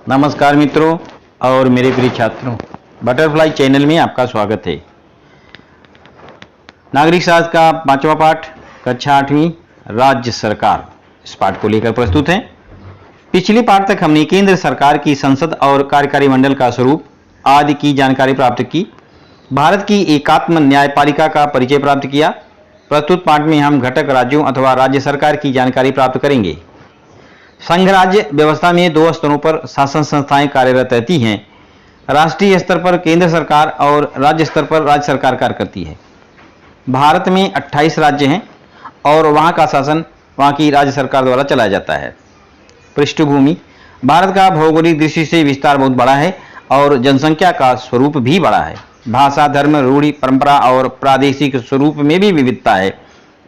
नमस्कार मित्रों और मेरे प्रिय छात्रों, बटरफ्लाई चैनल में आपका स्वागत है। नागरिक शास्त्र का 5वां पाठ, कक्षा 8वीं, राज्य सरकार, इस पाठ को लेकर प्रस्तुत हैं। पिछले पाठ तक हमने केंद्र सरकार की संसद और कार्यकारी मंडल का स्वरूप आदि की जानकारी प्राप्त की, भारत की एकात्म न्यायपालिका का परिचय प्राप्त किया। प्रस्तुत पाठ में हम घटक राज्यों अथवा राज्य सरकार की जानकारी प्राप्त करेंगे। संघ राज्य व्यवस्था में 2 स्तरों पर शासन संस्थाएं कार्यरत रहती हैं। राष्ट्रीय स्तर पर केंद्र सरकार और राज्य स्तर पर राज्य सरकार कार्य करती है। भारत में 28 राज्य हैं और वहां का शासन वहां की राज्य सरकार द्वारा चलाया जाता है। पृष्ठभूमि: भारत का भौगोलिक दृष्टि से विस्तार बहुत बड़ा है और जनसंख्या का स्वरूप भी बड़ा है। भाषा, धर्म, रूढ़ि, परंपरा और प्रादेशिक स्वरूप में भी विविधता है।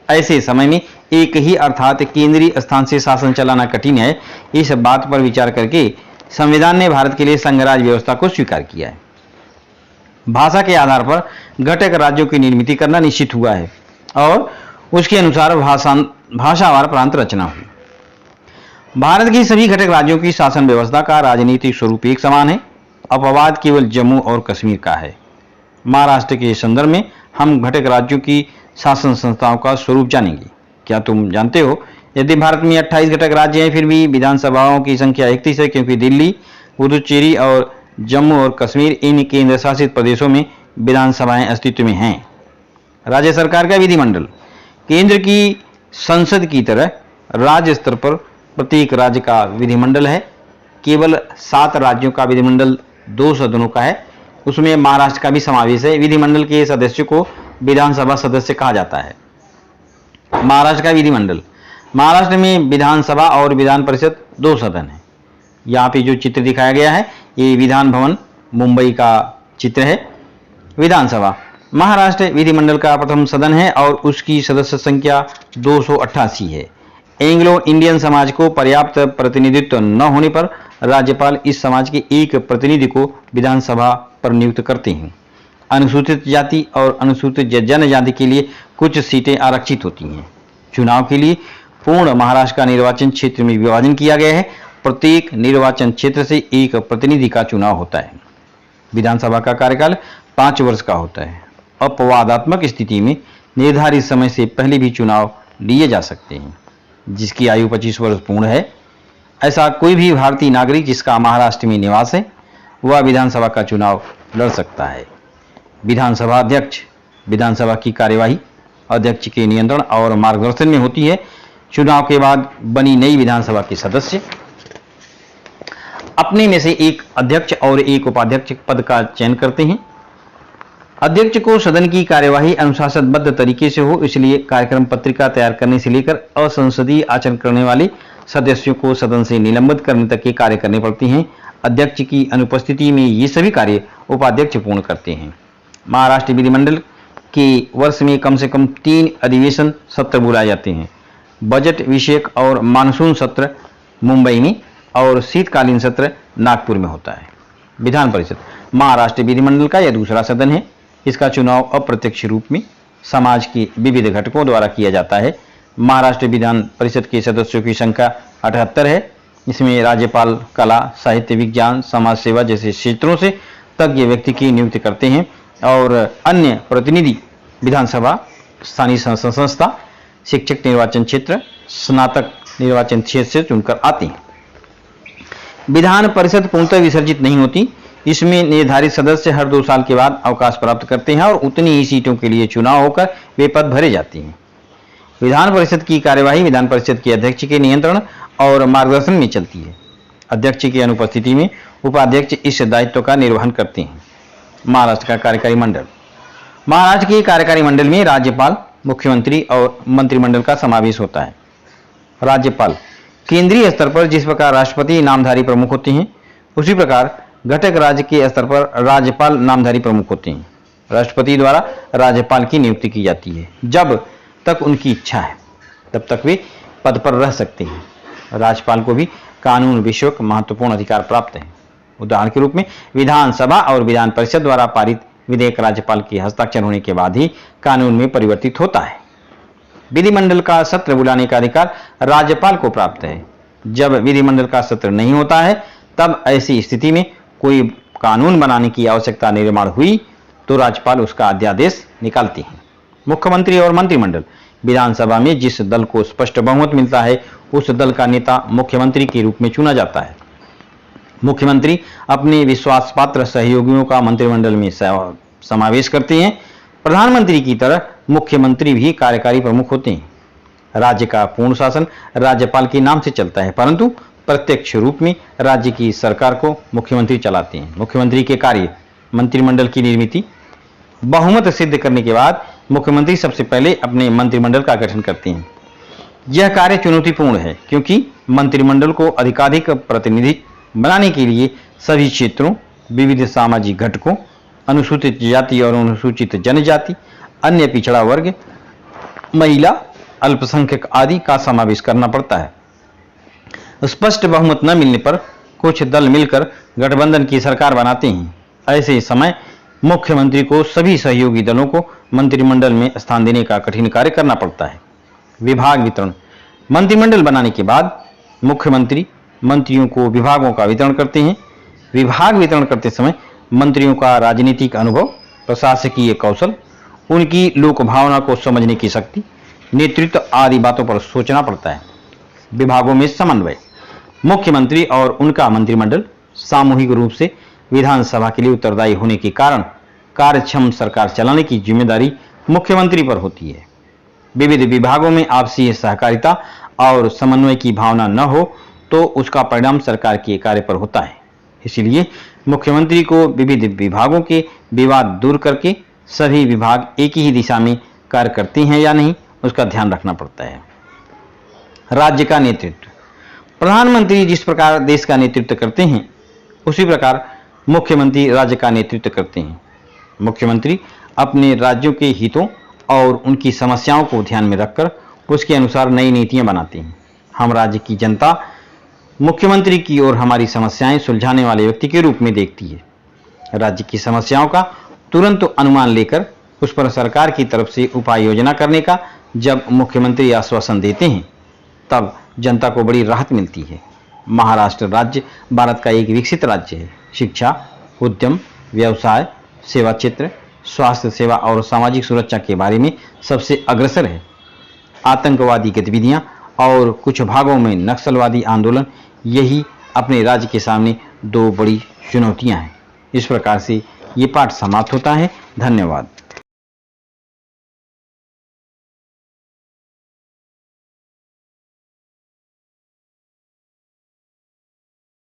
ऐसे समय में एक ही अर्थात केंद्रीय स्थान से शासन चलाना कठिन है। इस बात पर विचार करके संविधान ने भारत के लिए संघ राज्य व्यवस्था को स्वीकार किया है। भाषा के आधार पर घटक राज्यों की निर्मित करना निश्चित हुआ है और उसके अनुसार भाषावार प्रांत रचना हुई। भारत की सभी घटक राज्यों की शासन व्यवस्था का राजनीतिक स्वरूप एक समान है। अपवाद केवल जम्मू और कश्मीर का है। महाराष्ट्र के संदर्भ में हम घटक राज्यों की शासन संस्थाओं का स्वरूप जानेंगे। क्या तुम जानते हो, यदि भारत में 28 घटक राज्य हैं, फिर भी विधानसभाओं की संख्या 31 है, क्योंकि दिल्ली, पुदुचेरी और जम्मू और कश्मीर इन केंद्र शासित प्रदेशों में विधानसभाएं अस्तित्व में हैं। राज्य सरकार का विधिमंडल: केंद्र की संसद की तरह राज्य स्तर पर प्रत्येक राज्य का विधिमंडल है। केवल 7 राज्यों का विधिमंडल 2 सदनों का है, उसमें महाराष्ट्र का भी समावेश है। विधिमंडल के सदस्य को विधानसभा सदस्य कहा जाता है। महाराष्ट्र का विधिमंडल: महाराष्ट्र में विधानसभा और विधान परिषद 2 सदन है। यहाँ पे जो चित्र दिखाया गया है ये विधान भवन मुंबई का चित्र है। विधानसभा: महाराष्ट्र विधिमंडल का प्रथम सदन है और उसकी सदस्य संख्या 288 है। एंग्लो इंडियन समाज को पर्याप्त प्रतिनिधित्व न होने पर राज्यपाल इस समाज के एक प्रतिनिधि को विधानसभा पर नियुक्त करते हैं। अनुसूचित जाति और अनुसूचित जनजाति के लिए कुछ सीटें आरक्षित होती हैं। चुनाव के लिए पूर्ण महाराष्ट्र का निर्वाचन क्षेत्र में विभाजन किया गया है। प्रत्येक निर्वाचन क्षेत्र से एक प्रतिनिधि का चुनाव होता है। विधानसभा का कार्यकाल 5 वर्ष का होता है। अपवादात्मक स्थिति में निर्धारित समय से पहले भी चुनाव लिए जा सकते हैं। जिसकी आयु 25 वर्ष पूर्ण है, ऐसा कोई भी भारतीय नागरिक जिसका महाराष्ट्र में निवास है, वह विधानसभा का चुनाव लड़ सकता है। विधानसभा अध्यक्ष: विधानसभा की कार्यवाही अध्यक्ष के नियंत्रण और मार्गदर्शन में होती है। चुनाव के बाद बनी नई विधानसभा के सदस्य अपने में से एक अध्यक्ष और एक उपाध्यक्ष पद का चयन करते हैं। अध्यक्ष को सदन की कार्यवाही अनुशासनबद्ध तरीके से हो, इसलिए कार्यक्रम पत्रिका तैयार करने से लेकर असंसदीय आचरण करने वाले सदस्यों को सदन से निलंबित करने तक के कार्य करने पड़ते हैं। अध्यक्ष की अनुपस्थिति में ये सभी कार्य उपाध्यक्ष पूर्ण करते हैं। महाराष्ट्र विधिमंडल के वर्ष में कम से कम 3 अधिवेशन सत्र बुलाए जाते हैं। बजट विषयक और मानसून सत्र मुंबई में और शीतकालीन सत्र नागपुर में होता है। विधान परिषद: महाराष्ट्र विधिमंडल का यह दूसरा सदन है। इसका चुनाव अप्रत्यक्ष रूप में समाज के विविध घटकों द्वारा किया जाता है। महाराष्ट्र विधान परिषद के सदस्यों की संख्या 78 है। इसमें राज्यपाल कला, साहित्य, विज्ञान, समाज सेवा जैसे क्षेत्रों से तज्ञ व्यक्ति की नियुक्ति करते हैं और अन्य प्रतिनिधि विधानसभा, स्थानीय शासन संस्था, शिक्षक निर्वाचन क्षेत्र, स्नातक निर्वाचन क्षेत्र से चुनकर आते हैं। विधान परिषद पूर्णतः विसर्जित नहीं होती। इसमें निर्धारित सदस्य हर 2 साल के बाद अवकाश प्राप्त करते हैं और उतनी ही सीटों के लिए चुनाव होकर वे पद भरे जाते हैं। विधान परिषद की कार्यवाही विधान परिषद के अध्यक्ष के नियंत्रण और मार्गदर्शन में चलती है। अध्यक्ष की अनुपस्थिति में उपाध्यक्ष इस दायित्व का निर्वहन करते हैं। महाराष्ट्र का कार्यकारी मंडल: महाराष्ट्र के कार्यकारी मंडल में राज्यपाल, मुख्यमंत्री और मंत्रिमंडल का समावेश होता है। राज्यपाल: केंद्रीय स्तर पर जिस प्रकार राष्ट्रपति नामधारी प्रमुख होते हैं, उसी प्रकार घटक राज्य के स्तर पर राज्यपाल नामधारी प्रमुख होते हैं। राष्ट्रपति द्वारा राज्यपाल की नियुक्ति की जाती है। जब तक उनकी इच्छा है तब तक वे पद पर रह सकते हैं। राज्यपाल को भी कानून विषयक महत्वपूर्ण अधिकार प्राप्त हैं। उदाहरण के रूप में विधानसभा और विधान परिषद द्वारा पारित विधेयक राज्यपाल के हस्ताक्षर होने के बाद ही कानून में परिवर्तित होता है। विधिमंडल का सत्र बुलाने का अधिकार राज्यपाल को प्राप्त है। जब विधिमंडल का सत्र नहीं होता है तब ऐसी स्थिति में कोई कानून बनाने की आवश्यकता निर्माण हुई तो राज्यपाल उसका अध्यादेश निकालते हैं। मुख्यमंत्री और मंत्रिमंडल विधानसभा में जिस दल को स्पष्ट बहुमत मिलता है उस दल का नेता मुख्यमंत्री के रूप में चुना जाता है। मुख्यमंत्री अपने विश्वास पात्र सहयोगियों का मंत्रिमंडल में समावेश करते हैं। प्रधानमंत्री की तरह मुख्यमंत्री भी कार्यकारी प्रमुख होते हैं। राज्य का पूर्ण शासन राज्यपाल के नाम से चलता है, परंतु प्रत्यक्ष रूप में राज्य की सरकार को मुख्यमंत्री चलाते हैं। मुख्यमंत्री के कार्य: मंत्रिमंडल की निर्मिति। बहुमत सिद्ध करने के बाद मुख्यमंत्री सबसे पहले अपने मंत्रिमंडल का गठन करते हैं। यह कार्य चुनौतीपूर्ण है क्योंकि मंत्रिमंडल को अधिकाधिक प्रतिनिधि बनाने के लिए सभी क्षेत्रों, विविध सामाजिक घटकों, अनुसूचित जाति और अनुसूचित जनजाति, अन्य पिछड़ा वर्ग, महिला, अल्पसंख्यक आदि का समावेश करना पड़ता है। स्पष्ट बहुमत न मिलने पर कुछ दल मिलकर गठबंधन की सरकार बनाते हैं। ऐसे समय मुख्यमंत्री को सभी सहयोगी दलों को मंत्रिमंडल में स्थान देने का कठिन कार्य करना पड़ता है। विभाग वितरण: मंत्रिमंडल बनाने के बाद मुख्यमंत्री मंत्रियों को विभागों का वितरण करते हैं। विभाग वितरण करते समय मंत्रियों का राजनीतिक अनुभव, प्रशासकीय कौशल, उनकी लोक भावना को समझने की शक्ति, नेतृत्व आदि बातों पर सोचना पड़ता है। विभागों में समन्वय: मुख्यमंत्री और उनका मंत्रिमंडल सामूहिक रूप से विधानसभा के लिए उत्तरदायी होने के कारण कार्यक्षम सरकार चलाने की जिम्मेदारी मुख्यमंत्री पर होती है। विविध विभागों में आपसी सहकारिता और समन्वय की भावना न हो तो उसका परिणाम सरकार के कार्य पर होता है। इसलिए मुख्यमंत्री को विविध विभागों के विवाद दूर करके सभी विभाग एक ही दिशा में कार्य करते हैं या नहीं, उसका ध्यान रखना पड़ता है। राज्य का नेतृत्व: प्रधानमंत्री जिस प्रकार देश का नेतृत्व करते हैं उसी प्रकार मुख्यमंत्री राज्य का नेतृत्व करते हैं। मुख्यमंत्री अपने राज्यों के हितों और उनकी समस्याओं को ध्यान में रखकर उसके अनुसार नई नीतियां बनाते हैं। हम राज्य की जनता मुख्यमंत्री की ओर हमारी समस्याएं सुलझाने वाले व्यक्ति के रूप में देखती है। राज्य की समस्याओं का तुरंत अनुमान लेकर उस पर सरकार की तरफ से उपाय योजना करने का जब मुख्यमंत्री आश्वासन देते हैं तब जनता को बड़ी राहत मिलती है। महाराष्ट्र राज्य भारत का एक विकसित राज्य है। शिक्षा, उद्यम, व्यवसाय, सेवा क्षेत्र, स्वास्थ्य सेवा और सामाजिक सुरक्षा के बारे में सबसे अग्रसर है। आतंकवादी गतिविधियां और कुछ भागों में नक्सलवादी आंदोलन, यही अपने राज्य के सामने दो बड़ी चुनौतियां हैं। इस प्रकार से ये पाठ समाप्त होता है। धन्यवाद।